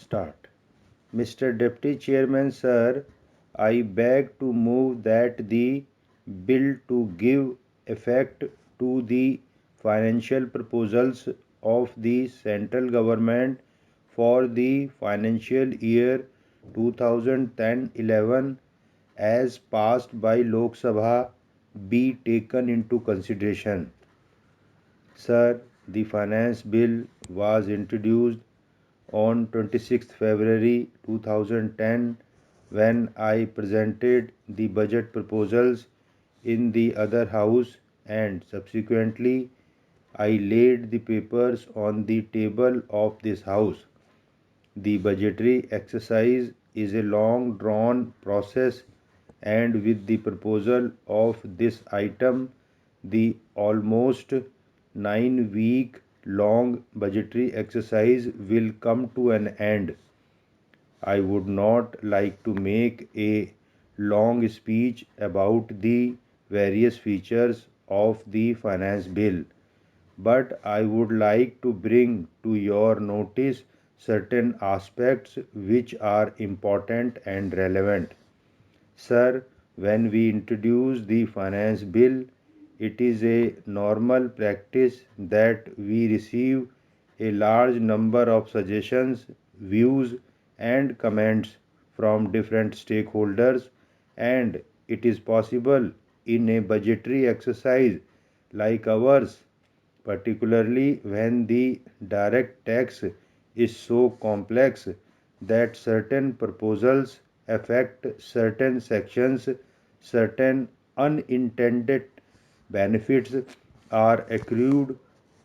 Start. Mr. Deputy Chairman, sir, I beg to move that the bill to give effect to the financial proposals of the central government for the financial year 2010-11 as passed by Lok Sabha be taken into consideration. Sir, the finance bill was introduced on 26th February 2010 when I presented the budget proposals in the other house, and subsequently I laid the papers on the table of this house. The budgetary exercise is a long drawn process, and with the proposal of this item, the almost 9 week long budgetary exercise will come to an end. I would not like to make a long speech about the various features of the finance bill, but I would like to bring to your notice certain aspects which are important and relevant. Sir, when we introduce the finance bill, it is a normal practice that we receive a large number of suggestions, views, and comments from different stakeholders, and it is possible in a budgetary exercise like ours, particularly when the direct tax is so complex that certain proposals affect certain sections, certain unintended benefits are accrued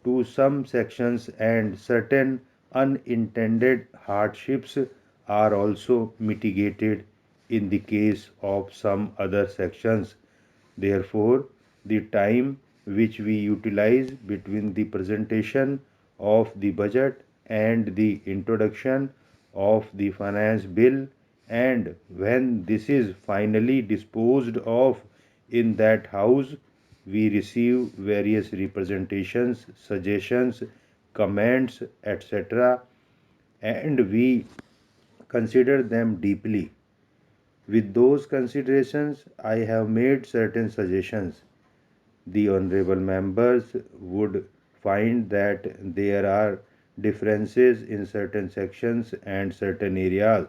to some sections, and certain unintended hardships are also mitigated in the case of some other sections. Therefore, the time which we utilize between the presentation of the budget and the introduction of the finance bill, and when this is finally disposed of in that house, we receive various representations, suggestions, comments, etc., and we consider them deeply. With those considerations, I have made certain suggestions. The honorable members would find that there are differences in certain sections and certain areas.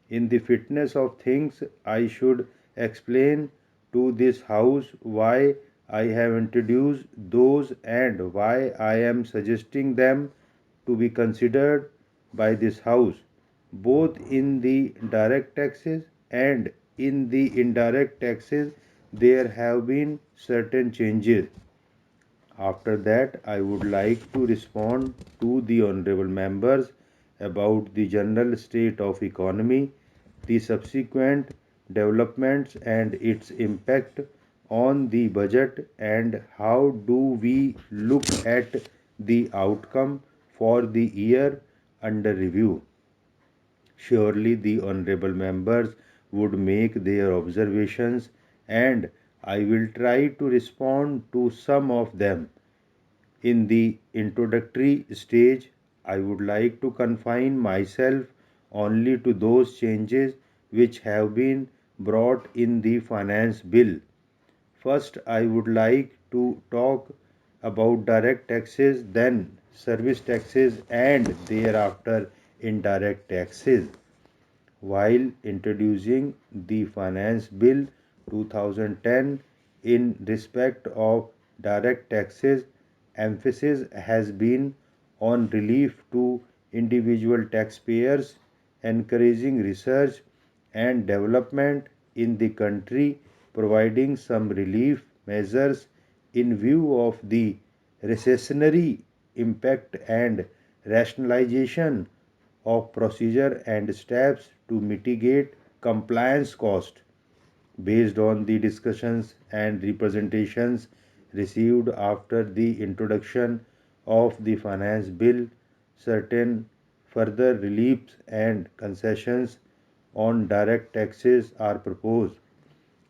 In the fitness of things, I should explain to this house why I have introduced those and why I am suggesting them to be considered by this house, both in the direct taxes and in the indirect taxes. There have been certain changes. After that, I would like to respond to the honorable members about the general state of economy, the subsequent developments and its impact on the budget, and how do we look at the outcome for the year under review. Surely the honorable members would make their observations, and I will try to respond to some of them. In the introductory stage, I would like to confine myself only to those changes which have been brought in the finance bill. First, I would like to talk about direct taxes, then service taxes, and thereafter indirect taxes. While introducing the Finance Bill 2010 in respect of direct taxes, emphasis has been on relief to individual taxpayers, encouraging research and development in the country, providing some relief measures in view of the recessionary impact, and rationalization of procedure and steps to mitigate compliance cost. Based on the discussions and representations received after the introduction of the finance bill, certain further reliefs and concessions on direct taxes are proposed.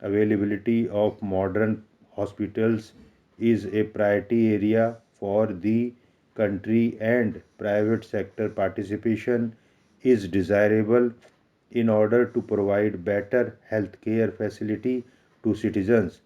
Availability of modern hospitals is a priority area for the country, and private sector participation is desirable in order to provide better healthcare facility to citizens.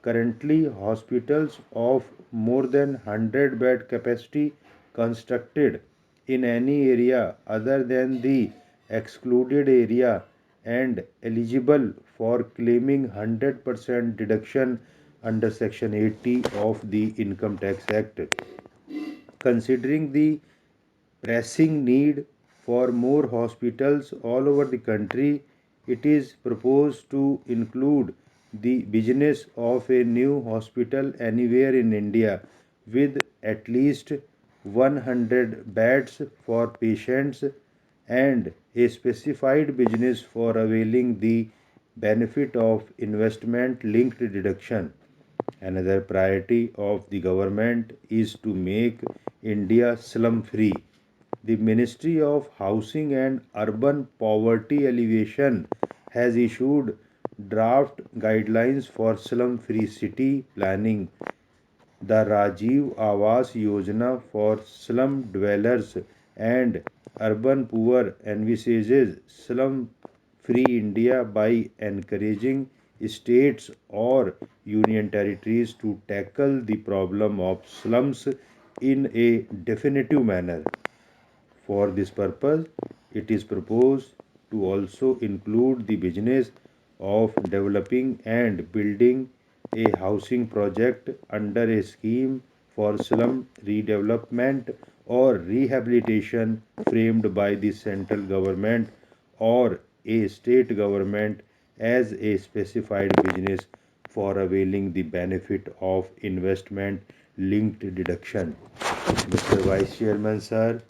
Currently, hospitals of more than 100 bed capacity constructed in any area other than the excluded area and eligible for claiming 100% deduction under Section 80 of the Income Tax Act. Considering the pressing need for more hospitals all over the country, it is proposed to include the business of a new hospital anywhere in India with at least 100 beds for patients and a specified business for availing the benefit of investment linked deduction. Another priority of the government is to make India slum free. The Ministry of Housing and Urban Poverty Alleviation has issued draft guidelines for slum free city planning. The Rajiv Awas Yojana for slum dwellers and urban poor envisages slum free India by encouraging states or union territories to tackle the problem of slums in a definitive manner. For this purpose, it is proposed to also include the business of developing and building a housing project under a scheme for slum redevelopment or rehabilitation framed by the central government or a state government as a specified business for availing the benefit of investment linked deduction. Mr. Vice Chairman, sir,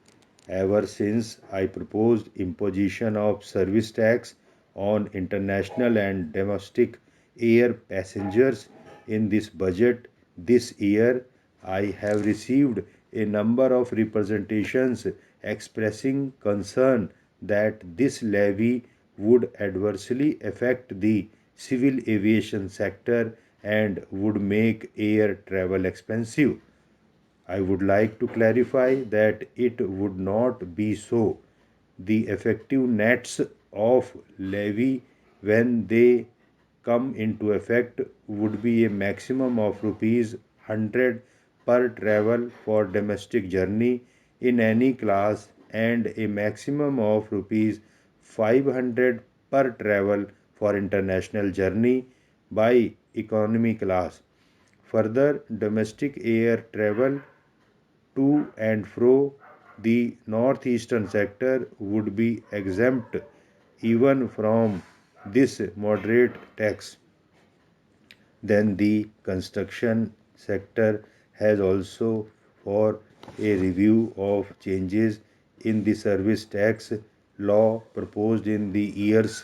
ever since I proposed imposition of service tax on international and domestic air passengers in this budget this year, I have received a number of representations expressing concern that this levy would adversely affect the civil aviation sector and would make air travel expensive. I would like to clarify that it would not be so. The effective nets of levy when they come into effect would be a maximum of rupees 100 per travel for domestic journey in any class and a maximum of rupees 500 per travel for international journey by economy class. Further, domestic air travel to and fro the northeastern sector would be exempt even from this moderate tax. Then the construction sector has also for a review of changes in the service tax law proposed in the year's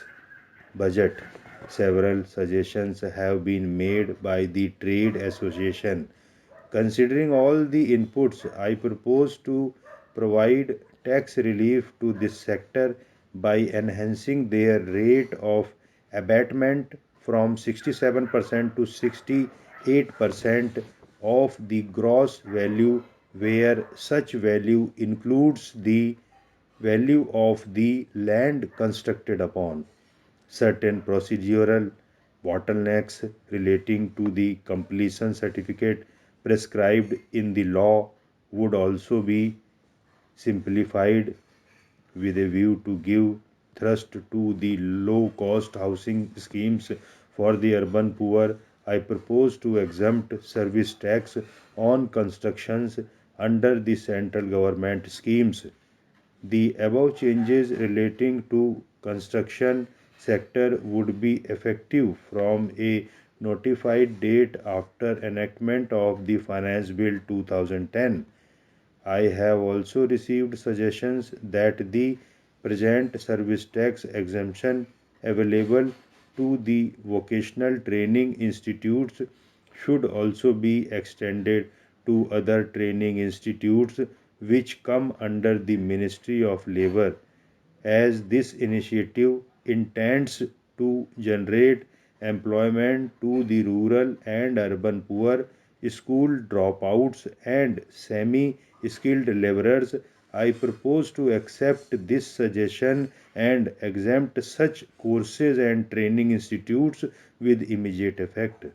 budget. Several suggestions have been made by the trade association. Considering all the inputs, I propose to provide tax relief to this sector by enhancing their rate of abatement from 67% to 68% of the gross value, where such value includes the value of the land constructed upon. Certain procedural bottlenecks relating to the completion certificate prescribed in the law would also be simplified with a view to give thrust to the low cost housing schemes for the urban poor. I propose to exempt service tax on constructions under the central government schemes. The above changes relating to construction sector would be effective from a notified date after enactment of the Finance Bill 2010. I have also received suggestions that the present service tax exemption available to the vocational training institutes should also be extended to other training institutes which come under the Ministry of Labour, as this initiative intends to generate employment to the rural and urban poor, school dropouts, and semi skilled laborers. I propose to accept this suggestion and exempt such courses and training institutes with immediate effect.